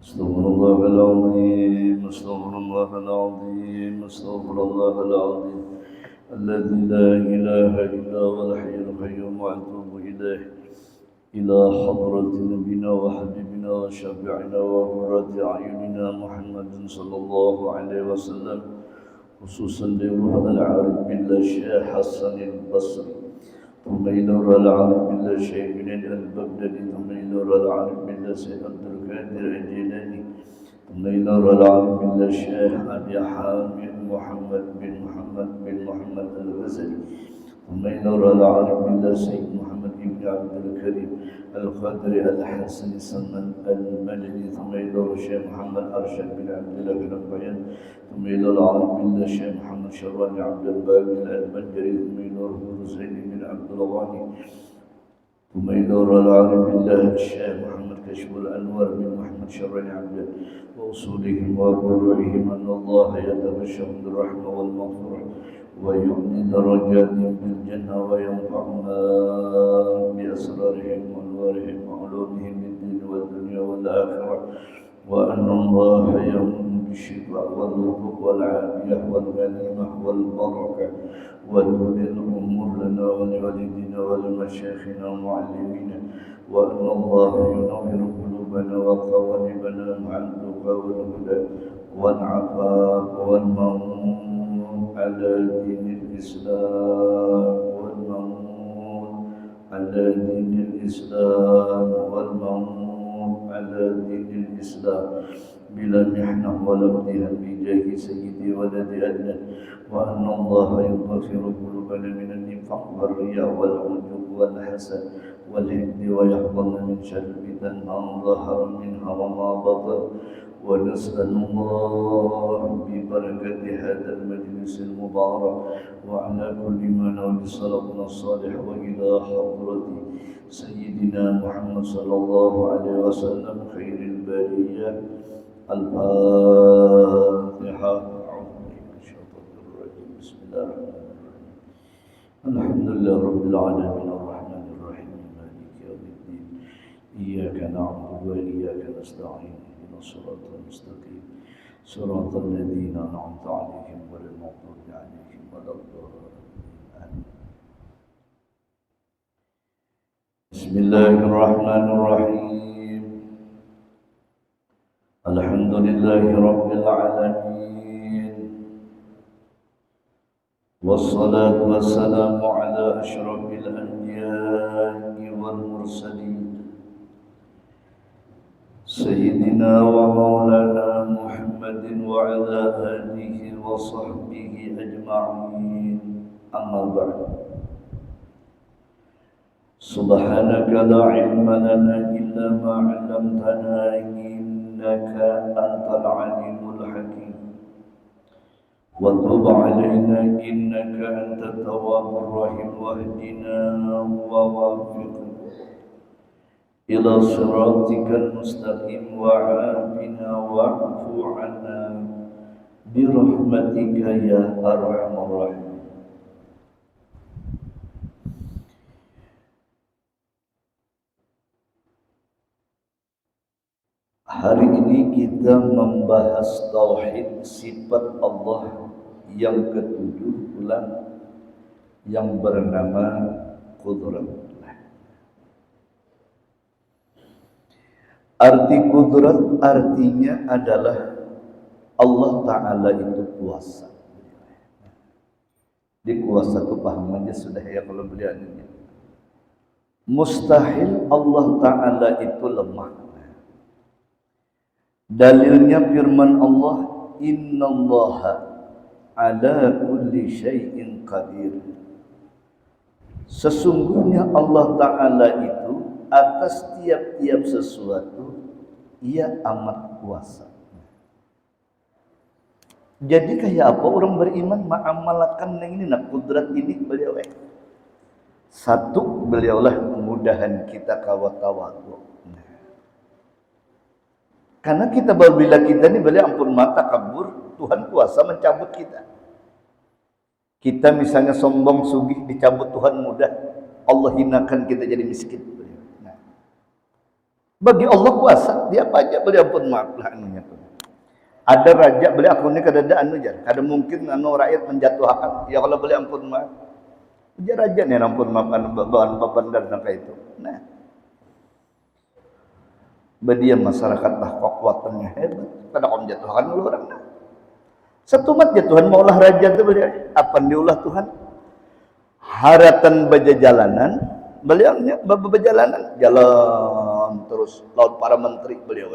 استغفر الله العظيم استغفر الله العظيم استغفر الله العظيم الذي لا إله إلا هو الحي القيوم وأتوب إليه إلى حضرة نبينا وحبيبنا وشفيعنا وقرة أعيننا محمد صلى الله عليه وسلم خصوصا لروح العارف بالله الشيخ حسن البصري ثم إلى العارف بالله شيخ من البغدادي ثم إلى العارف بالله سيد عبد القادر الجيلاني ثم إلى العارف بالله الشيخ أبي حامد محمد بن محمد الغزالي ثم إلى العارف بالله سيد محمد بن عبد الكريم القادري الحسن سلمان المدني ثم إلى الشيخ محمد أرشد بن عبد الله بن بيان ثم إلى العارف بالله الشيخ محمد شراني عبد الباقي المنجري ثم إلى الحسين بن عبد الغني ثم إلى العارف بالله الشيخ محمد كشف الأنوار بن محمد شراني عبد وأصولهم وفروعهم أن الله يتبشر بالرحمة والمغفرة ويعلي درجاتهم بالجنة وينفعنا بأسرارهم وأنوارهم وعلومهم بالدين والدنيا والآخرة وأن الله يمن بالشفاء والرزق والعافية والغنيمة والبركة وطول الأمور لنا ولوالدينا ولمشايخنا ومعلمينا وأن الله ينور قلوبنا وقوالبنا مع التقى والهدى والعفاف والمؤمن على دين الإسلام والمؤمن على دين الإسلام والمؤمن على دين الإسلام بلا محنة ولا ابتلاء بجاه سيدي ولد أدنى وأن الله يطهر قلوبنا من النفاق والرياء والعجب والحسد والحقد ويحفظنا من شر فتن ما ظهر منها وما بطن ونسأل الله ببركة هذا المجلس المبارك وعلى كل من نوى صلاتنا الصالح وإلى حضرة سيدنا محمد صلى الله عليه وسلم خير البرية الفاتحة. أعوذ بالله من الشيطان الرجيم. بسم الله الرحمن الرحيم. الحمد لله رب العالمين الرحمن الرحيم مالك يوم الدين إياك نعبد وإياك نستعين اهدنا الصراط المستقيم صراط الذين أنعمت عليهم غير المغضوب عليهم ولا الضالين. بسم الله الرحمن الرحيم. الحمد لله رب العالمين والصلاة والسلام على أشرف الأنبياء والمرسلين سيدنا ومولانا محمد وعلى آله وصحبه أجمعين. أما بعد سبحانك لا علم لنا إلا ما علمتنا إنك أنت العليم الحكيم وتب علينا إنك أنت التواب الرحيم واهدنا ووفقنا إلى صراطك المستقيم وعافنا واعف عنا برحمتك يا أرحم الراحمين. Hari ini kita membahas tauhid sifat Allah yang ketujuh ulang yang bernama Qudrat. Arti Qudrat artinya adalah Allah Ta'ala itu kuasa. Di kuasa itu pahamannya sudah ya kalau beliau ini. Mustahil Allah Ta'ala itu lemah. Dalilnya firman Allah, innallaha ala kulli syai'in qadir. Sesungguhnya Allah Ta'ala itu atas tiap-tiap sesuatu ia amat kuasa. Jadi kayak apa orang beriman mengamalkan yang ini, nak kudrat ini beliau satu, beliaulah kemudahan kita kawat-kawat. Karena kita bila kita ini beliau ampun mata kabur, Tuhan kuasa mencabut kita. Kita misalnya sombong sugih dicabut Tuhan mudah, Allah hinakan kita jadi miskin. Bagi Allah kuasa, dia apa aja beliau pun maaf lah anunya tuh. Ada raja beliau akunnya kada anu jar, kada mungkin anu rakyat menjatuhkan. Ya kalau beliau ampun maaf. Dia raja nih ampun maaf anu beban dan kayak itu. Nah, bedia masyarakat lah kekuatannya hebat. Kada kau menjatuhkan orang. Nah. Setumat ya Tuhan maulah raja itu beliau. Apa diulah Tuhan? Haratan baja jalanan, beliaunya berjalanan jalan terus lawan para menteri beliau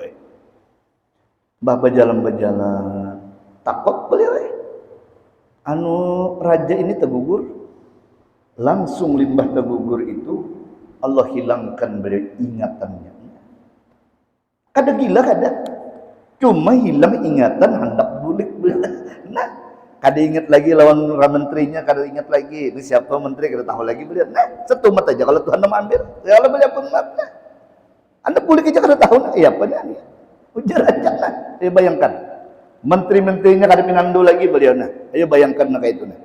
berjalan takut beliau anu raja ini tergugur langsung limbah tergugur itu Allah hilangkan beliau ingatannya. Kada gila kada, cuma hilang ingatan hendak bulik beliau. Nah, kada ingat lagi lawan menterinya, kada ingat lagi ini siapa menteri, kada tahu lagi beliau. Nah, setumat aja kalau Tuhan mau ambil, ya Allah beliau pun maaf. Nah, anda boleh aja kada tahu, nah, iya apa nih? Ujar aja nah, ayo bayangkan, menteri-menterinya kada pinandu lagi beliau nah, ayo bayangkan nah kayak itu nah.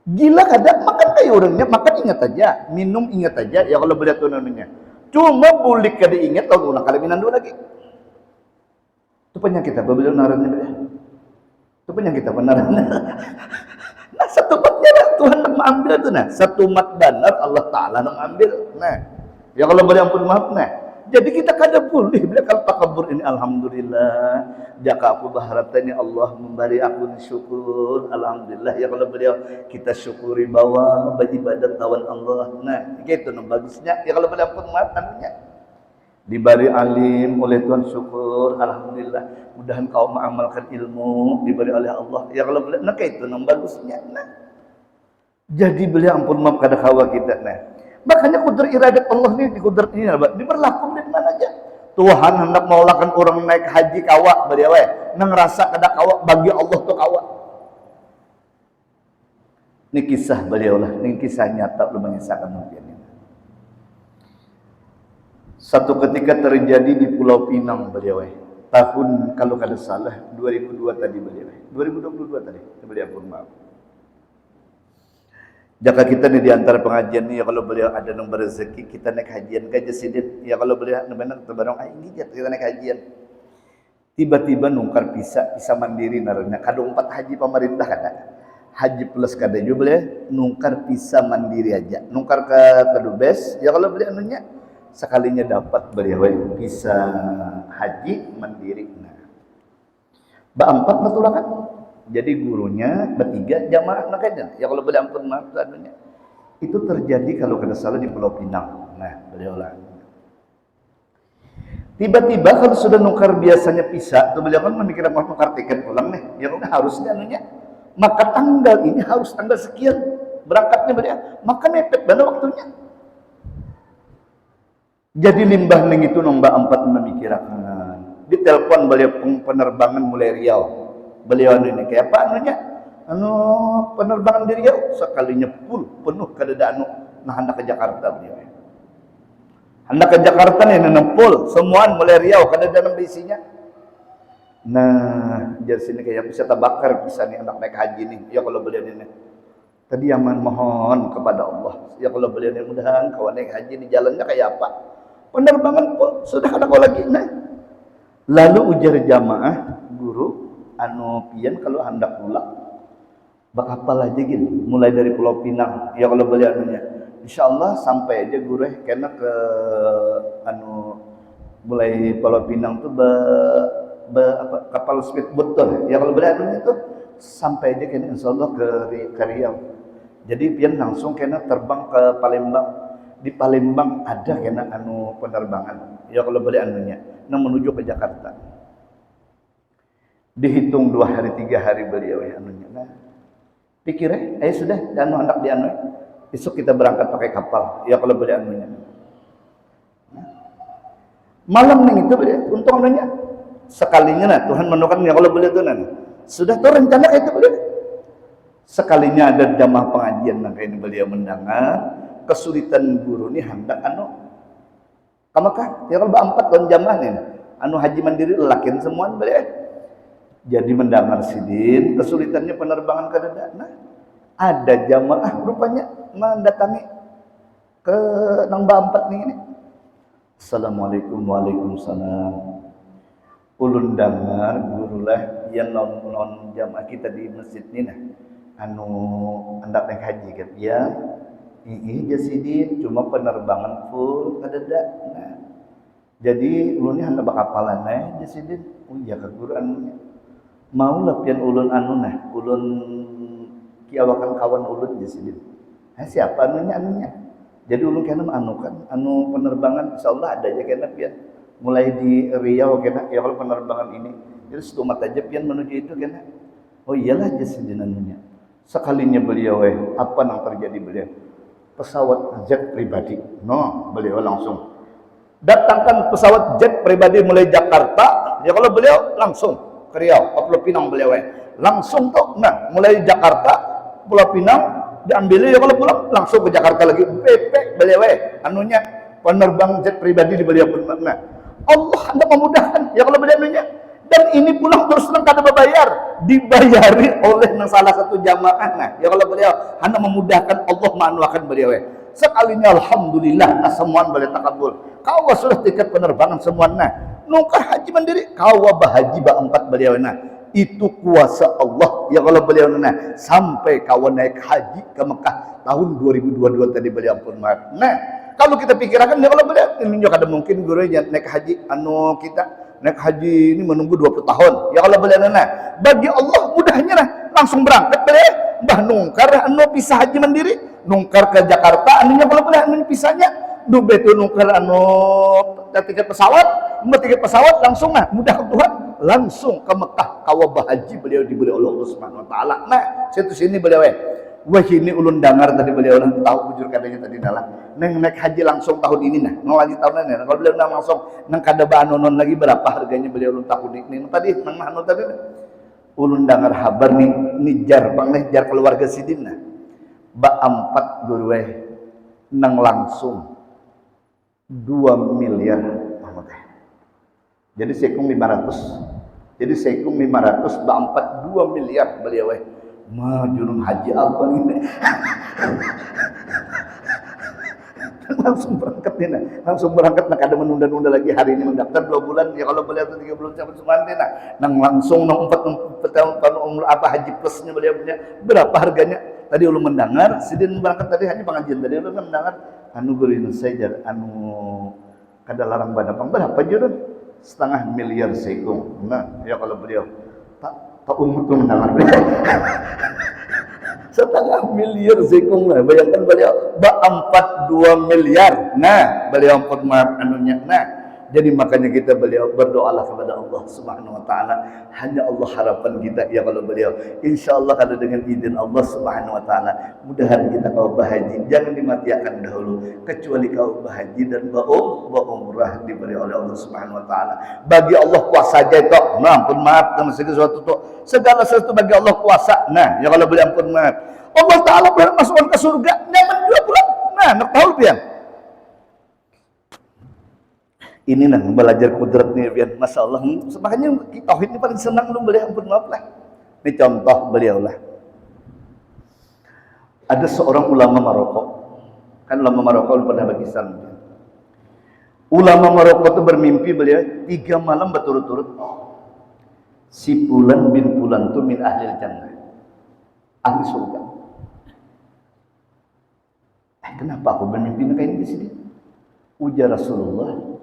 Gila kada, makan kayak orangnya, makan ingat aja, minum ingat aja, ya kalau beliau tuh namanya. Cuma boleh kada ingat, lalu ulang kada pinandu lagi. Itu penyakit apa beliau narannya beliau? Itu penyakit apa narannya? Nah, satu matnya lah, Tuhan nak mengambil itu nah, satu mat benar Allah Ta'ala nak mengambil. Nah, ya kalau beliau ampun maaf nah. Jadi kita kada boleh bila kalau takabur ini alhamdulillah jaka aku berharapnya Allah memberi aku syukur alhamdulillah ya kalau beliau kita syukuri bahwa beribadat lawan Allah. Nah, gitu nah bagusnya ya kalau beliau pun maaf anunya. Diberi alim oleh Tuhan syukur alhamdulillah mudahan kau mengamalkan ilmu diberi oleh Allah. Ya kalau beliau nah itu nah bagusnya. Nah. Jadi beliau ampun maaf kada kawa kita nah. Makanya kudrat iradat Allah ini, kudrat ini diberlaku di mana aja. Tuhan hendak maulakan orang naik haji kawa beliau nang rasa kada kawa bagi Allah tuh kawa. Ini kisah beliau lah, ini kisah nyata lu mengisahkan mungkin ini. Satu ketika terjadi di Pulau Pinang beliau tahun kalau kada salah 2002 tadi beliau 2022 tadi beliau pun maaf. Jika kita nih di antara pengajian nih, ya kalau beliau ada yang berrezeki, kita naik hajian ke Jasidin. Ya kalau beliau benar terbarang, ini kita naik hajian. Tiba-tiba nungkar bisa mandiri naranya. Kadang 4 haji pemerintah kada. Haji plus kada juga beliau nungkar bisa mandiri aja. Nungkar ke Kedubes, ya kalau beliau anunya sekalinya dapat beliau bisa haji mandiri. Nah, Ba-4 natulakan. Jadi gurunya bertiga jamaah makanya. Ya kalau boleh ampun maaf anunya. Itu terjadi kalau kada salah di Pulau Pinang. Nah, beliau lah. Tiba-tiba kalau sudah nukar biasanya pisah, tuh beliau kan memikirkan mau nukar tiket pulang nih. Ya kan harusnya anunya. Maka tanggal ini harus tanggal sekian berangkatnya beliau. Maka mepet benar waktunya. Jadi limbah neng itu nombak 4 memikirkan. Ditelepon beliau penerbangan mulai Riau. Beliau ini kayak apa anunya? Penerbangan di Riau sekalinya penuh kada nah hendak ke Jakarta beliau. Hendak ke Jakarta nih full semuaan mulai Riau kada ada isinya. Nah, jadi sini kayak bisa terbakar bisa nih hendak naik haji nih. Ya kalau beliau ini tadi aman mohon kepada Allah. Ya kalau beliau ini mudahan kawan naik haji di jalannya kayak apa? Penerbangan full sudah kada kau lagi. Nah, lalu ujar jamaah guru pian kalau hendak pulang bakapal aja gitu mulai dari Pulau Pinang ya kalau beliau anunya insyaallah sampai aja guru karena ke mulai Pulau Pinang tuh kapal speedboat tuh ya kalau beliau anunya tuh sampai aja kena insyaallah ke Riau. Jadi pian langsung kena terbang ke Palembang. Di Palembang ada kena penerbangan ya kalau beliau anunya menuju ke Jakarta. Dihitung 2 hari 3 hari beliau anunya. Nah, pikirnya, sudah dan hendak di besok kita berangkat pakai kapal. Ya kalau beliau anunya. Nah, malam nih itu beliau untung anunya sekalinya nah Tuhan menukan ya kalau beliau tuh sudah tuh rencana kayak itu beliau. Sekalinya ada jamaah pengajian nah kayak ini beliau mendengar kesulitan guru nih hendak kamakah ya kalau 4 tahun jamaah nih haji mandiri lelakin semua beliau. Jadi mendengar sidin kesulitannya penerbangan ke Nah, ada jamaah rupanya mendatangi ke nang Ba-4 nih ini. Assalamualaikum. Waalaikumsalam. Ulun dengar gurulah yang non jamaah kita di masjid ni nah anu hendak naik haji kan ya ini jasidin cuma penerbangan full kadada nah jadi ulun ni hendak bakapalan jasidin oh iya ka guru anunya mau lah pian ulun anu nah ulun kiawakan kawan ulun jasidin siapa anunya jadi ulun kena anu kan anu penerbangan insyaallah ada aja kena pian mulai di Riau kena ya kalau penerbangan ini jadi setumat aja pian menuju itu kena oh iyalah jasidin anunya sekalinya beliau apa yang terjadi beliau pesawat jet pribadi no beliau langsung datangkan pesawat jet pribadi mulai Jakarta ya kalau beliau langsung ke Riau ke Pulau Pinang beliau langsung tuh nah mulai Jakarta Pulau Pinang diambil ya kalau pulang langsung ke Jakarta lagi PP beliau anunya penerbang jet pribadi di beliau pun nah Allah hendak memudahkan ya kalau beliau anunya dan ini pulang terus terang kada berbayar dibayari oleh salah satu jamaah nah ya kalau beliau hendak memudahkan Allah manuakan beliau sekalinya alhamdulillah semuaan boleh takabul kau sudah tiket penerbangan semua nah nukar haji mandiri kau bahaji ba 4 beliau nah itu kuasa Allah ya kalau beliau nah sampai kawan naik haji ke Mekah tahun 2022 tadi beliau pun maaf nah kalau kita pikirkan ya kalau beliau ini juga ada mungkin gurunya naik haji anu kita naik haji ini menunggu 20 tahun ya kalau beliau nah bagi Allah mudahnya nah langsung berangkat beliau mbah nungkar anu pisah haji mandiri nungkar ke Jakarta anunya kalau beliau anu pisahnya betul nungkar anu tiket pesawat langsung nah mudah Tuhan langsung ke Mekah kawabah haji beliau diberi oleh Allah Subhanahu wa taala nah situ sini beliau wah ini ulun dengar tadi beliau tahu bujur katanya tadi dalam neng naik haji langsung tahun ini nah nang lagi tahun ini kalau beliau langsung nang kada banonon lagi berapa harganya beliau ulun tahun ini tadi nang anu tadi ulun dengar kabar nih jar pangnejar keluarga sidin nah ba 4 guru nang langsung 2 miliar jadi sekung 500 jadi sekung 500 ba 4 2 miliar beliau mah jurun haji apa ini langsung berangkat nih nah langsung berangkat nak ada menunda-nunda lagi hari ini mendaftar 2 bulan ya kalau beliau 3 bulan sampai semuanya nah nang langsung nang 4 tahun apa haji plusnya beliau punya berapa harganya tadi ulun mendengar sidin berangkat tadi hanya pengajian tadi ulun mendengar anu gurinu saja anu kada larang badapang berapa jurun 0,5 miliar sekung nah ya kalau beliau tak umur tuh mendengar 0,5 miliar sekung lah bayangkan beliau ba 42 miliar nah beliau pun maaf anunya nah jadi makanya kita beliau berdoalah kepada Allah Subhanahu wa taala hanya Allah harapan kita ya kalau beliau insyaallah kalau dengan izin Allah Subhanahu wa taala mudahan kita kau bahaji jangan dimatiakan dahulu kecuali kau bahaji dan umrah diberi oleh Allah Subhanahu wa taala bagi Allah kuasa aja itu nah ampun maaf dengan segala sesuatu bagi Allah kuasa nah ya kalau beliau ampun maaf Allah taala boleh masukkan ke surga jangan juga pulang nah nak tahu pian ini nah belajar kudrat nih biar masya Allah makanya tauhid ini paling senang lu beliau ampun maaf lah ini contoh beliau lah ada seorang ulama Maroko kan ulama Maroko pernah berkisah ulama Maroko itu bermimpi beliau 3 malam berturut-turut si Fulan bin Fulan itu min ahli jannah ahli surga kenapa aku bermimpi kayak di sini ujar Rasulullah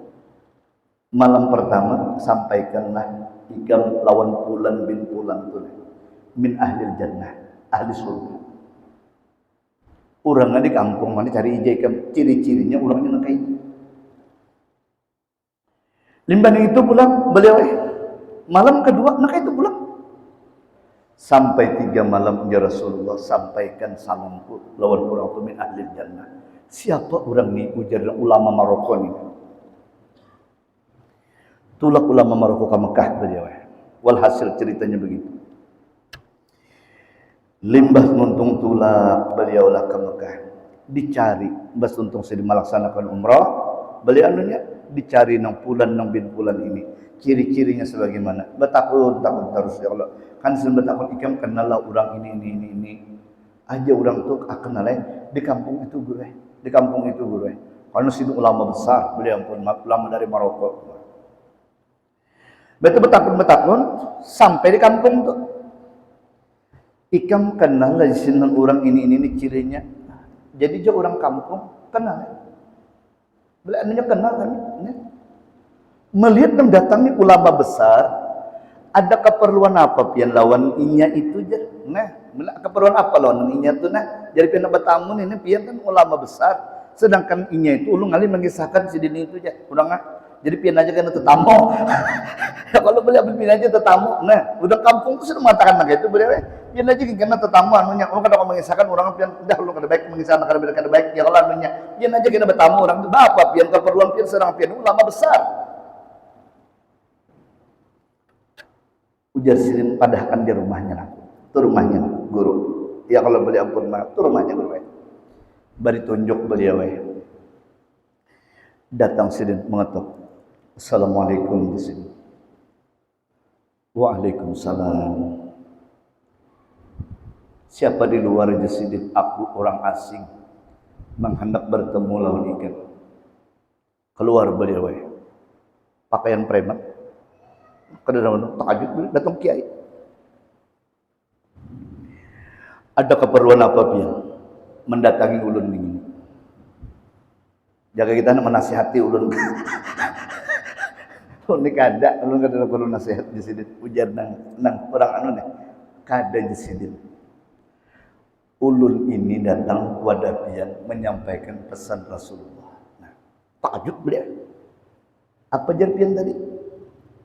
malam pertama sampaikanlah ikam lawan Fulan bin Fulan itu min ahli jannah ahli surga orangnya di kampung mana cari ijazah ciri-cirinya orangnya nak kayak limbah itu pulang beliau malam kedua nak itu pulang sampai 3 malam ya Rasulullah sampaikan salamku lawan orang itu min ahli jannah siapa orang ni ujar ulama Maroko ni tulak ulama Maroko ke Mekah beliau walhasil ceritanya begitu limbah nuntung tulak beliau lah ke Mekah dicari bas untung sedih melaksanakan umrah beliau anunya dicari nang Fulan nang bin Fulan ini ciri-cirinya sebagaimana takut terus ya Allah kan sebab takut ikam kenal orang ini aja orang tuh kenal di kampung itu gue Karena sidin ulama besar, beliau pun ulama dari Maroko. Betul betakun sampai di kampung tuh. Ikam kenal lah di sini orang ini cirinya. Jadi dia orang kampung kenal. Beliau anunya kenal kan? Melihat mendatangi ulama besar, ada keperluan apa pian lawan inya itu je. Nah, keperluan apa lawan inya tu nah? Jadi pian bertamu ini pian kan ulama besar. Sedangkan inya itu ulun ngali mengisahkan si dini itu je. Udah nggak? Jadi pian aja kena tetamu. Ya kalau beliau pian aja tetamu. Nah, udah kampung tu sudah mengatakan begitu beliau. Pian aja kena tetamu anunya. Ulun kada mengisahkan orang pian dah ulun kada baik mengisahkan kada baik. Ya kalau anunya pian aja kena bertamu orang tu apa pian keperluan pian sedang pian ulama besar. Ujar silin padahkan di rumahnya aku. Itu rumahnya guru. Ya kalau beliau ampun maaf, itu rumahnya guru. Bari tunjuk beliau. Datang silin mengetuk. Assalamualaikum di sini. Waalaikumsalam. Siapa di luar jasidin? Aku orang asing menghendak bertemu lawan ikan. Keluar beliau. Pakaian preman. Kadang-kadang takjub datang kiai. Ada keperluan apa pian? Mendatangi ulun ini. Jaga kita menasihati ulun. Ulun kada, ulun kada perlu nasihat di sini. Ujar nang orang anu nih. Kada di sini. Ulun ini datang kepada pian menyampaikan pesan Rasulullah. Nah, takjub beliau. Apa jar pian tadi?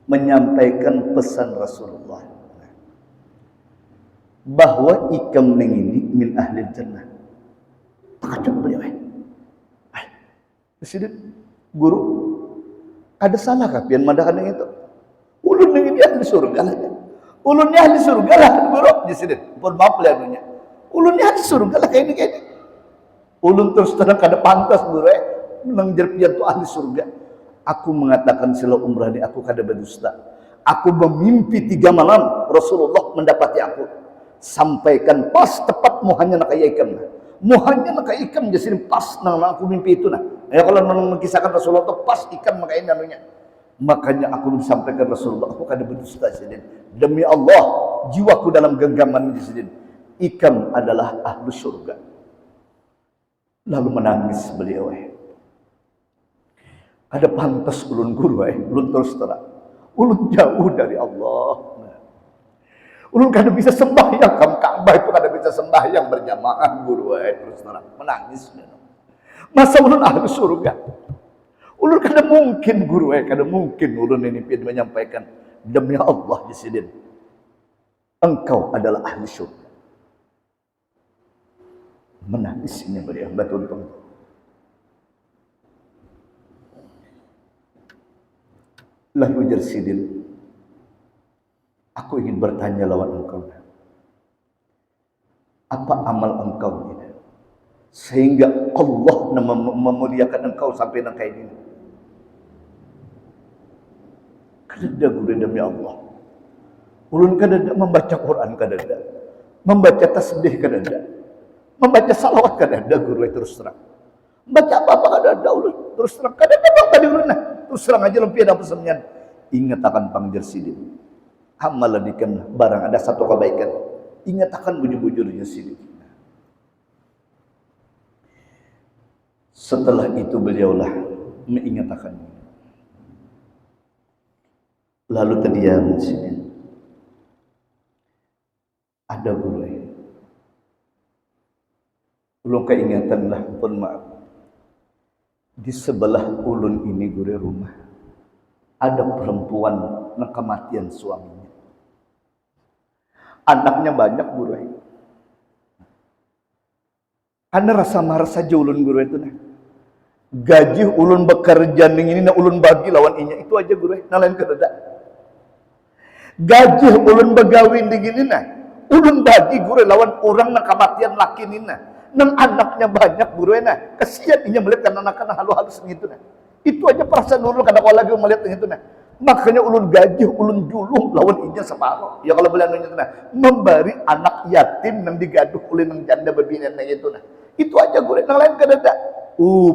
Menyampaikan pesan Rasulullah bahwa ikam ning ini min ahli jannah. Takjub beliau. Di guru ada salah kah pian madakan yang itu? Ulun ning ini ahli surga lah. Ulunnya ahli surga lah guru. Di sini pun maaf beliaunya. Ulunnya ahli surga lah kayak ini. Ulun terus terang kada pantas guru nang jer pian tu ahli surga. Aku mengatakan sila umrah ini aku kada berdusta. Aku bermimpi 3 malam Rasulullah mendapati aku. Sampaikan pas tepat muhanya nak ikam. Muhanya nak ikam jadi pas nang aku mimpi itu nah. Ya kalau nang mengisahkan Rasulullah itu pas ikan makain namanya. Makanya aku sampaikan Rasulullah aku kada berdusta sidin. Demi Allah jiwaku dalam genggaman di sidin. Ikam adalah ahlu surga. Lalu menangis beliau. Ada pantas ulun guru, ulun terus terang. Ulun jauh dari Allah. Ulun kada bisa sembahyang, Ka'bah itu kada bisa sembahyang berjamaah guru, terus terang. Menangis. Masa ulun ahli surga? Ulun kada mungkin guru, kada mungkin ulun ini menyampaikan demi Allah di sini. Engkau adalah ahli surga. Menangis ini beliau betul-betul. Lah ujar sidin, aku ingin bertanya lawan engkau. Apa amal engkau ini? Sehingga Allah memuliakan engkau sampai nang kayak gini. Kadada guru demi Allah. Ulun kadada membaca Quran kadada. Membaca tasbih kadada. Membaca salawat kadada guru terus terang. Baca apa-apa kadada ulun terus terang. Kadada bang tadi ulun nah. Terus serang aja lempi ada pesannya. Ingat akan pangjar sidin. Amaladikan barang ada satu kebaikan. Ingat akan bujur-bujurnya sidin. Setelah itu beliaulah mengingatkan. Lalu terdiam sidin. Ada guru. Belum keingatanlah pun maaf. Di sebelah ulun ini gure rumah ada perempuan yang kematian suaminya. Anaknya banyak guru. Karena rasa marah saja ulun guru itu nah. Gaji ulun bekerja ning ini na ulun bagi lawan inya itu aja guru. Nah lain kedada. Gaji ulun begawin ning ini nah ulun bagi guru lawan orang na kematian laki ini nah. Nang anaknya banyak guru nah kasihan inya melihat anak-anak halus gitu nah. Itu aja perasaan ulun kada kau lagi melihat gitu nah. Makanya ulun gaji ulun julung lawan inya separuh. Ya kalau beliau itu nah memberi anak yatim nang digaduh oleh nang janda bebinan nah itu nah. Itu aja guru nang lain kada ada.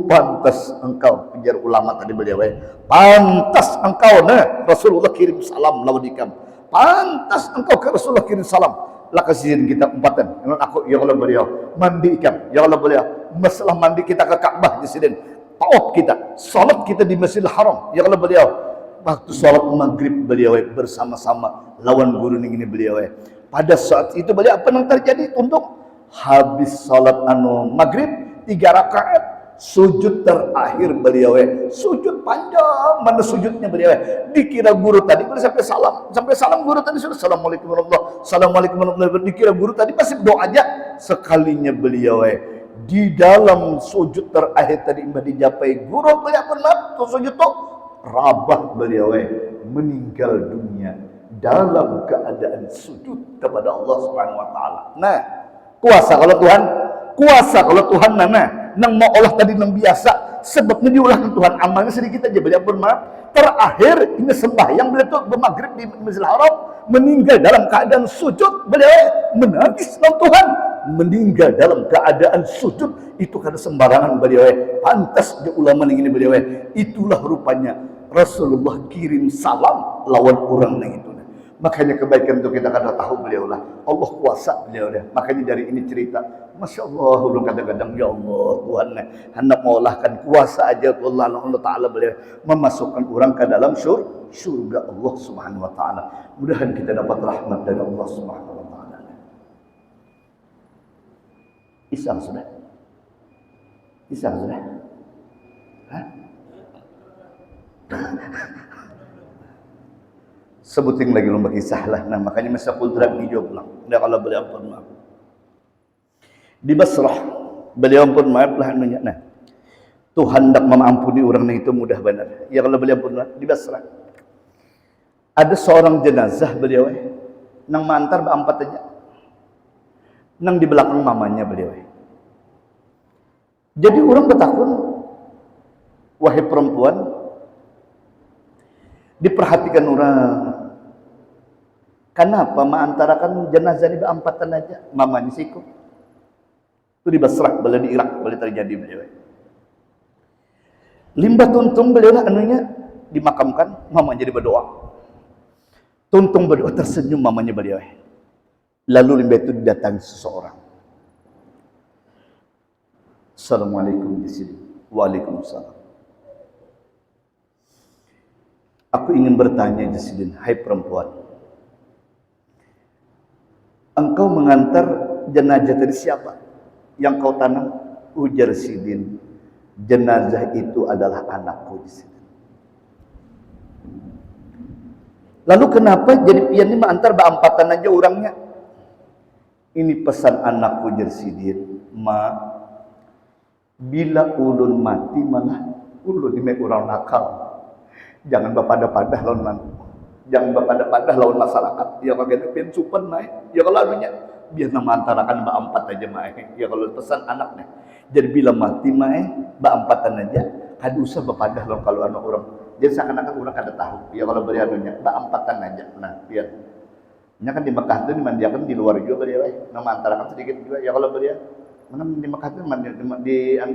Pantas engkau, pijar ulama tadi beliau, pantas engkau, nah Rasulullah kirim salam lawan ikam. Pantas engkau ke Rasulullah kirim salam. Lah kasihin kita umpatan. Dengan aku, ya Allah beliau, mandi ikam. Ya Allah beliau, masalah mandi kita ke Ka'bah di sini. Tawaf kita, salat kita di Masjidil Haram. Ya Allah beliau, waktu salat maghrib beliau bersama-sama lawan guru ini beliau. Pada saat itu beliau apa yang terjadi? Untuk habis salat maghrib 3 rakaat, sujud terakhir beliau, sujud panjang, mana sujudnya beliau, dikira guru tadi boleh sampai salam guru tadi sudah assalamualaikum warahmatullahi, assalamualaikum warahmatullahi, dikira guru tadi masih doa aja. Sekalinya beliau di dalam sujud terakhir tadi mbak dijapai guru beliau pun tuh sujud tuh rabah beliau meninggal dunia dalam keadaan sujud kepada Allah Subhanahu wa taala. Nah, kuasa kalau Tuhan nang mau olah tadi nang biasa sebabnya diulahkan Tuhan, amalnya sedikit aja beliau pun maaf. Terakhir ini sembahyang beliau tuh bermaghrib di Masjidil Haram, meninggal dalam keadaan sujud, beliau menangis dalam Tuhan, meninggal dalam keadaan sujud. Itu karena sembarangan beliau, pantas di ulama ini beliau. Itulah rupanya Rasulullah kirim salam lawan orang yang itu. Makanya kebaikan itu kita kadang tahu beliau lah. Allah kuasa beliau dah. Makanya dari ini cerita, Masya Allah, ulun kadang-kadang ya Allah Tuhan hendak menolahkan kuasa aja Allah Ta'ala beliau memasukkan orang ke dalam surga Allah Subhanahu Wa Ta'ala. Mudahan kita dapat rahmat dari Allah Subhanahu Wa Ta'ala. Isang sudah? Hah? Sebutin lagi lomba kisah lah. Nah makanya masa kudrat ni jawab lah. Dia kalau beliau pun maaf. Di Basrah beliau pun maaf lah. Nah, Tuhan hendak mengampuni orang itu mudah benar. Ya kalau beliau pun maaf. Di Basrah ada seorang jenazah beliau nang mantar berempat aja. Nang di belakang mamanya beliau. Jadi orang bertakun, wahai perempuan, diperhatikan orang. Kenapa mengantarakan jenazah ini berempatan aja? Mamanya siku. Itu di Basrah, beliau di Irak, boleh terjadi beliau. Limbah tuntung beliau lah anunya dimakamkan, mamanya jadi berdoa. Tuntung berdoa, tersenyum mamanya beliau. Lalu limbah itu didatangi seseorang. Assalamualaikum di sini. Waalaikumsalam. Aku ingin bertanya Jasidin, hai perempuan, engkau mengantar jenazah dari siapa? Yang kau tanam? Ujar Sidin, jenazah itu adalah anakku Jasidin. Lalu kenapa jadi pian ini mengantar berempatan aja orangnya? Ini pesan anakku Jasidin, ma, bila ulun mati malah ulun ini orang nakal. Jangan berpadah-padah lawan jangan berpadah-padah lawan masyarakat. Ya kalau gitu pian supen naik. Ya kalau anunya biar nama antarakan berempat aja mae. Ya kalau pesan anaknya. Jadi bila mati mae berempatan aja. Kada usah berpadah lawan kalau anak orang. Jadi seakan-akan orang kada tahu. Ya kalau beri anunya berempatan aja. Nah, biar. Ini kan di Mekah itu dimandiakan di luar juga beri nama antarakan sedikit juga. Ya kalau beri mana di Mekah itu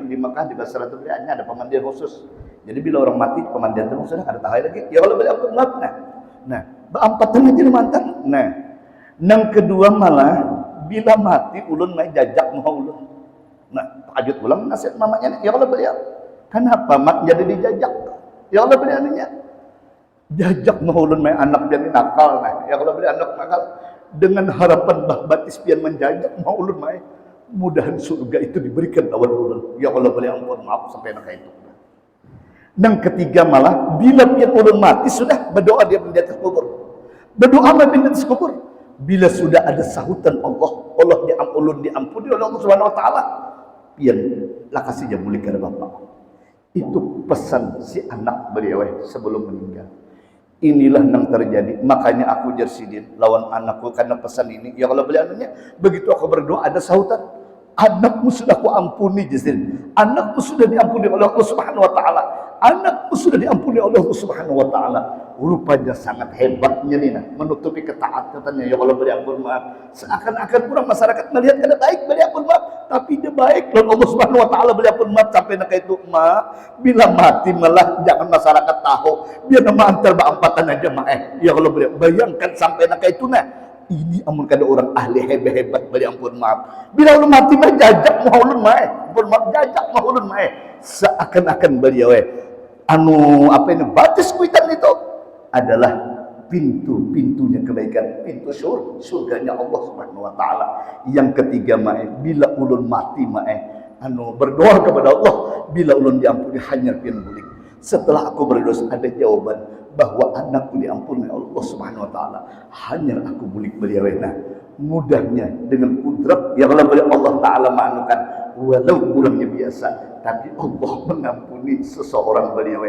di Mekah di Basrah itu hanya ada pemandian khusus. Jadi bila orang mati pemandian itu sudah ada tahu lagi. Ya kalau beliau pun maaf. Nah, berempatan aja mantan. Nah, yang kedua malah bila mati ulun main jajak mau ulun. Nah, tahajud ulang nasihat mamanya. Ya kalau beliau, kenapa mak jadi dijajak? Ya kalau beliau nya jajak mau ulun main anak dia nakal. Nah, ya kalau beliau anak nakal dengan harapan batis pian menjajak mau ulun main. Mudahan surga itu diberikan lawan ulun. Ya kalau beliau ampun maaf sampai nak itu. Yang ketiga malah bila pian ulun mati sudah berdoa dia di atas kubur. Berdoa di atas kubur. Bila sudah ada sahutan Allah ulun diampuni oleh Allah Subhanahu wa taala. Pian lah kasih dia mulia kepada bapak. Itu pesan si anak beliau sebelum meninggal. Inilah yang terjadi. Makanya aku Jasidin lawan anakku karena pesan ini. Ya kalau beliau begitu aku berdoa ada sahutan. Anakmu sudah ku ampuni Jasidin. Anakmu sudah diampuni oleh Allah Subhanahu wa taala. anakmu sudah diampuni oleh Allah Subhanahu wa taala. Rupanya sangat hebatnya nih menutupi ketaatannya. Ya Allah beri ampun maaf. Seakan-akan kurang masyarakat melihat kada baik beri ampun maaf, tapi dia baik lawan Allah Subhanahu wa taala beri ampun maaf sampai nak itu bila mati malah jangan masyarakat tahu. Biar nama antar baampatan aja ya Allah beri. Bayangkan sampai nak itu ini amun kada orang ahli hebat beri ampun maaf. Bila ulun mati mah jajak mau ulun ampun maaf jajak mau ulun seakan-akan beliau apa ini batas kuitan itu adalah pintu-pintunya kebaikan, pintu surganya Allah Subhanahu wa taala. Yang ketiga bila ulun mati berdoa kepada Allah, bila ulun diampuni hanya pian bulik. Setelah aku berdoa ada jawaban bahwa anakku diampuni Allah Subhanahu wa taala, hanya aku bulik beliau mudahnya dengan kudrat yang Allah taala manukan walau bulangnya biasa, tapi Allah mengampuni seseorang beliau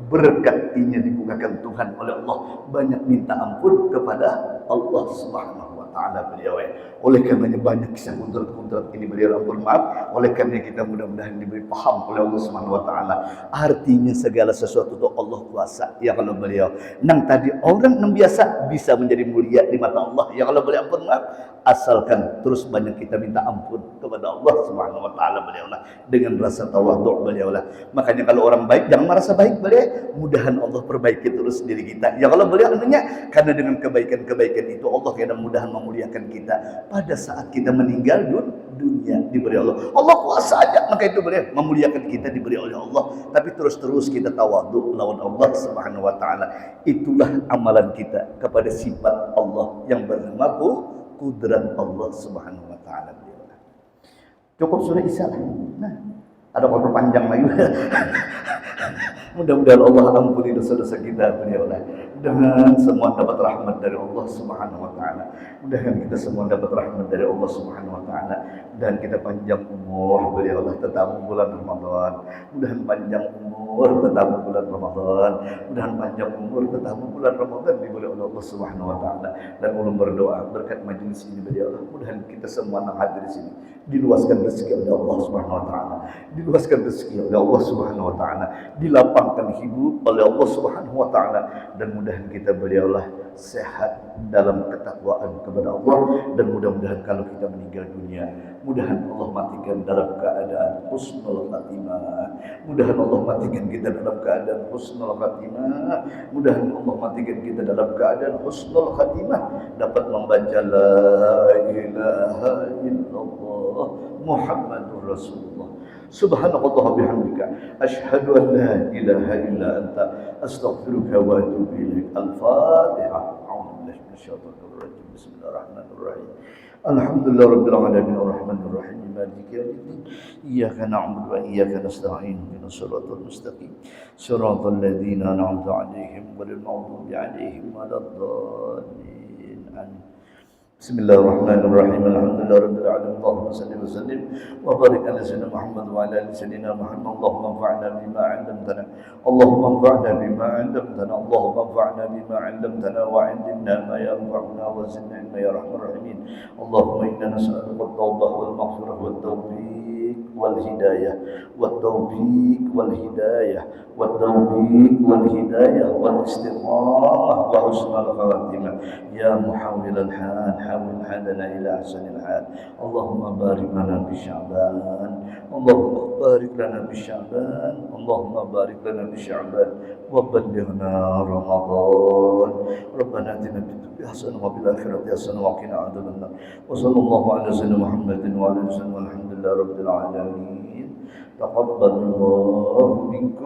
berkat ini dibukakan Tuhan oleh Allah, banyak minta ampun kepada Allah Subhanahu wa taala beliau. Oleh karenanya banyak kisah kudrat ini beliau ampun maaf. Oleh karena kita mudah-mudahan diberi paham oleh Allah Subhanahu wa taala artinya segala sesuatu itu Allah kuasa. Ya kalau beliau nang tadi orang yang biasa bisa menjadi mulia di mata Allah. Ya kalau beliau ampun maaf, asalkan terus banyak kita minta ampun kepada Allah Subhanahu wa taala beliau dengan rasa tawadhu beliau Makanya kalau orang baik jangan merasa baik beliau, mudahan Allah perbaiki terus diri kita. Ya kalau beliau artinya karena dengan kebaikan-kebaikan itu Allah akan mudahan memuliakan kita pada saat kita meninggal dunia diberi Allah. Allah kuasa aja, maka itu beliau memuliakan kita diberi oleh Allah. Tapi terus kita tawadhu lawan Allah Subhanahu wa taala. Itulah amalan kita kepada sifat Allah yang bernama kudrat Allah Subhanahu wa taala. Cukup surah Isya. Ada kotor panjang lagi. Mudah-mudahan Allah ampuni dosa-dosa kita dengan semua dapat rahmat dari Allah Subhanahu wa taala. Mudah-mudahan kita semua dapat rahmat dari Allah Subhanahu wa taala dan kita panjang umur tetap bulan Ramadan. Mudah-mudahan panjang umur tetap bulan Ramadan. Mudah-mudahan panjang umur tetap bulan Ramadan diberi oleh Allah Subhanahu wa taala. Dan ulun berdoa berkat majelis ini beri Allah. Mudah-mudahan kita semua yang hadir di sini diluaskan rezeki oleh Allah Subhanahu wa taala. Diluaskan rezeki oleh Allah Subhanahu wa taala. Dilapangkan hidup oleh Allah Subhanahu wa taala dan mudahan kita beliaulah sehat dalam ketakwaan kepada Allah dan mudah-mudahan kalau kita meninggal dunia mudahan Allah matikan dalam keadaan husnul khatimah. Mudahan Allah matikan kita dalam keadaan husnul khatimah. Mudahan Allah matikan kita dalam keadaan husnul khatimah dapat membaca la ilaha illallah Muhammadur Rasulullah. Subhanallah bihamdika asyhadu an la ilaha illa anta astaghfiruka wa atubu ilaik. Al-Fatihah. A'udzubillahi minasyaitonir rajim. Bismillahirrahmanirrahim. Alhamdulillah rabbil alamin arrahmanir rahim maliki yaumiddin. Iyyaka na'budu wa iyyaka nasta'in. Ihdinas siratal mustaqim. Siratal ladzina an'amta 'alaihim ghairil maghdubi 'alaihim waladdallin. Amin. Bismillahirrahmanirrahim. Alhamdulillah rabbil alamin. Allahumma salli wa sallim wa barik ala sayyidina Muhammad wa ala ali sayyidina Muhammad. Allahumma anfa'na bima 'allamtana. Allahumma anfa'na bima 'allamtana. Allahumma anfa'na bima 'allamtana wa 'allimna ma yanfa'una wa zidna ilma ya arhamar rahimin. Allahumma inna nas'aluka at-taubah wal maghfirah wat tawfiq wal hidayah wat tawfiq wal hidayah wat tawfiq wal hidayah wal istiqamah wa husnul khatimah ya muhawwil al-hal حول حالنا إلى أحسن الحال. اللهم بارك لنا بشعبان. اللهم بارك لنا بشعبان. اللهم بارك لنا بشعبان وبلغنا رمضان. ربنا آتنا في الدنيا حسنة وفي الآخرة حسنة وقنا عذاب النار. وصلى الله على سيدنا محمد وعلى آله وسلم والحمد لله رب العالمين. تقبل الله منكم